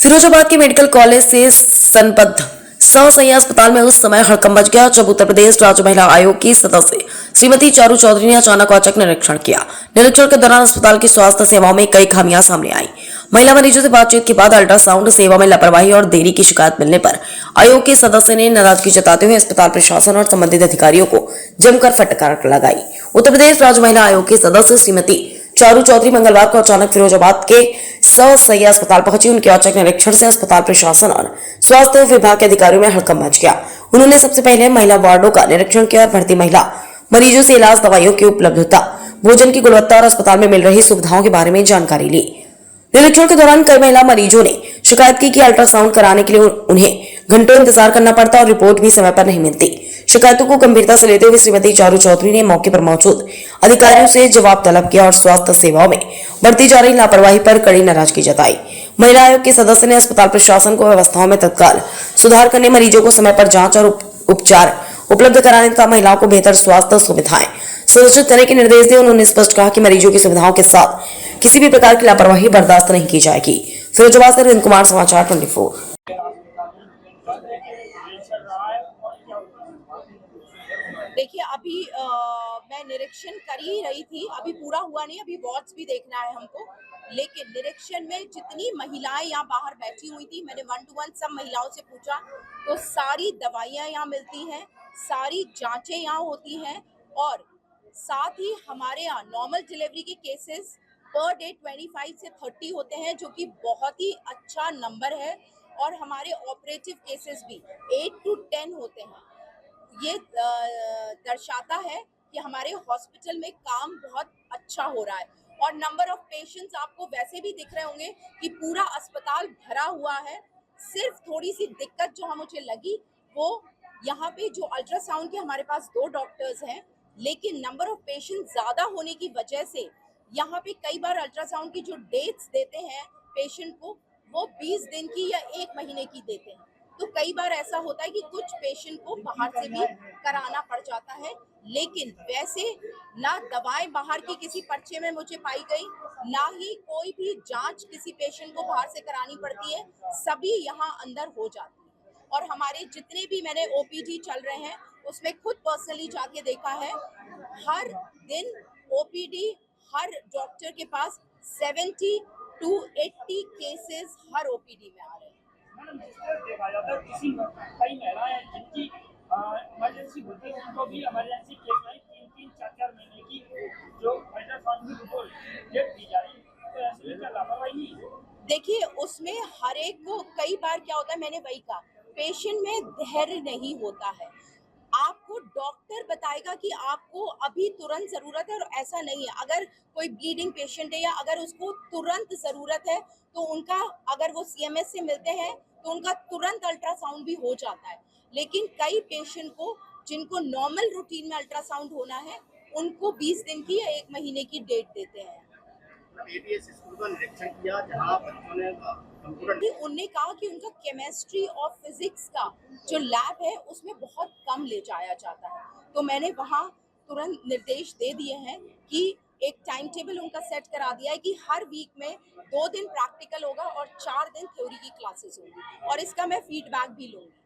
फिरोजाबाद के medical college से संबद्ध सहसैया अस्पताल में उस समय हड़कंप मच गया जब उत्तर प्रदेश राज्य महिला आयोग की सदस्य श्रीमती चारू चौधरी ने अचानक औचक निरीक्षण किया। निरीक्षण के दौरान अस्पताल की स्वास्थ्य सेवाओं में कई खामियां सामने आई। महिला मरीजों से बातचीत के बाद अल्ट्रासाउंड सेवा में लापरवाही और देरी की शिकायत मिलने पर आयोग के सदस्य ने नाराजगी जताते हुए अस्पताल प्रशासन और संबंधित अधिकारियों को जमकर फटकार लगाई। उत्तर प्रदेश राज्य महिला आयोग के सदस्य श्रीमती चारू चौधरी मंगलवार को अचानक फिरोजाबाद के सहसैया अस्पताल पहुंची। उनके औचक निरीक्षण से अस्पताल प्रशासन और स्वास्थ्य विभाग के अधिकारियों में हड़कंप मच गया। उन्होंने सबसे पहले महिला वार्डों का निरीक्षण किया और भर्ती महिला मरीजों से इलाज, दवाइयों की उपलब्धता, भोजन की गुणवत्ता और अस्पताल में मिल रही सुविधाओं के बारे में जानकारी ली। निरीक्षण के दौरान कई महिला मरीजों ने शिकायत की कि अल्ट्रासाउंड कराने के लिए उन्हें घंटों इंतजार करना पड़ता और रिपोर्ट भी समय पर नहीं मिलती। शिकायतों को गंभीरता से लेते हुए श्रीमती चारू चौधरी ने मौके पर मौजूद अधिकारियों से जवाब तलब किया और स्वास्थ्य सेवाओं में बढ़ती जा रही लापरवाही पर कड़ी नाराजगी जताई। महिला आयोग के सदस्य ने अस्पताल प्रशासन को व्यवस्थाओं में तत्काल सुधार करने, मरीजों को समय पर जांच और उपचार उपलब्ध कराने तथा महिलाओं को बेहतर स्वास्थ्य सुविधाएं सुनिश्चित करने के निर्देश दिए। उन्होंने स्पष्ट कहा कि मरीजों की सुविधाओं के साथ किसी भी प्रकार की लापरवाही बर्दाश्त नहीं की जाएगी। फिरोजाबाद से अरविंद कुमार, समाचार 24। देखिए अभी मैं निरीक्षण कर ही रही थी, अभी पूरा हुआ नहीं, अभी वार्ड्स भी देखना है हमको। लेकिन निरीक्षण में जितनी महिलाएं यहाँ बाहर बैठी हुई थी, मैंने 1 to 1 सब महिलाओं से पूछा तो सारी दवाइयाँ यहाँ मिलती हैं, सारी जांचें यहाँ होती हैं और साथ ही हमारे यहाँ नॉर्मल डिलीवरी के केसेस पर डे 25 से 30 होते हैं, जो कि बहुत ही अच्छा नंबर है। और हमारे ऑपरेटिव केसेस भी 8 to 10 होते हैं। ये दर्शाता है कि हमारे हॉस्पिटल में काम बहुत अच्छा हो रहा है। और नंबर ऑफ पेशेंट्स आपको वैसे भी दिख रहे होंगे कि पूरा अस्पताल भरा हुआ है। सिर्फ थोड़ी सी दिक्कत जो मुझे लगी वो यहाँ पे जो अल्ट्रासाउंड के हमारे पास 2 डॉक्टर्स हैं, लेकिन नंबर ऑफ पेशेंट ज़्यादा होने की वजह से यहाँ पे कई बार अल्ट्रासाउंड की जो डेट्स देते हैं पेशेंट को, वो 20 दिन की या 1 महीने की देते हैं। तो कई बार ऐसा होता है कि कुछ पेशेंट को बाहर से भी कराना पड़ जाता है। लेकिन वैसे ना दवाएं बाहर की किसी पर्चे में मुझे पाई गई, ना ही कोई भी जांच किसी पेशेंट को बाहर से करानी पड़ती है, सभी यहाँ अंदर हो जाती है। और हमारे जितने भी मैंने ओपीडी चल रहे हैं उसमें खुद पर्सनली जाके देखा है, हर दिन ओपीडी हर डॉक्टर के पास 70 to 80 केसेस हर ओपीडी में आ रहे हैं। मैडम, जिस तरह देखा जाता है किसी कई महिलाएं हैं जिनकी इमरजेंसी होती है, उनको भी इमरजेंसी केस में 3-3, 4-4 महीने की जो अल्ट्रासाउंड की रिपोर्ट डेट दी जा रही है, तो ऐसे में क्या लापरवाही है? देखिए उसमें हर एक को कई बार क्या होता है, मैंने वही कहा, पेशेंट में धैर्य नहीं होता है। आपको डॉक्टर बताएगा कि आपको अभी तुरंत ज़रूरत है और ऐसा नहीं है। अगर कोई ब्लीडिंग पेशेंट है या अगर उसको तुरंत ज़रूरत है तो उनका, अगर वो सीएमएस से मिलते हैं तो उनका तुरंत अल्ट्रासाउंड भी हो जाता है। लेकिन कई पेशेंट को जिनको नॉर्मल रूटीन में अल्ट्रासाउंड होना है, उनको 20 दिन की या 1 महीने की डेट देते हैं। एबीएस स्कूल का निरीक्षण किया जहां बच्चों ने उनने कहा कि उनका केमिस्ट्री और फिजिक्स का जो लैब है उसमें बहुत कम ले जाया जाता है। तो मैंने वहाँ तुरंत निर्देश दे दिए हैं कि एक टाइम टेबल उनका सेट करा दिया है कि हर वीक में 2 दिन प्रैक्टिकल होगा और 4 दिन थ्योरी की क्लासेस होंगी, और इसका मैं फीडबैक भी लूँगी।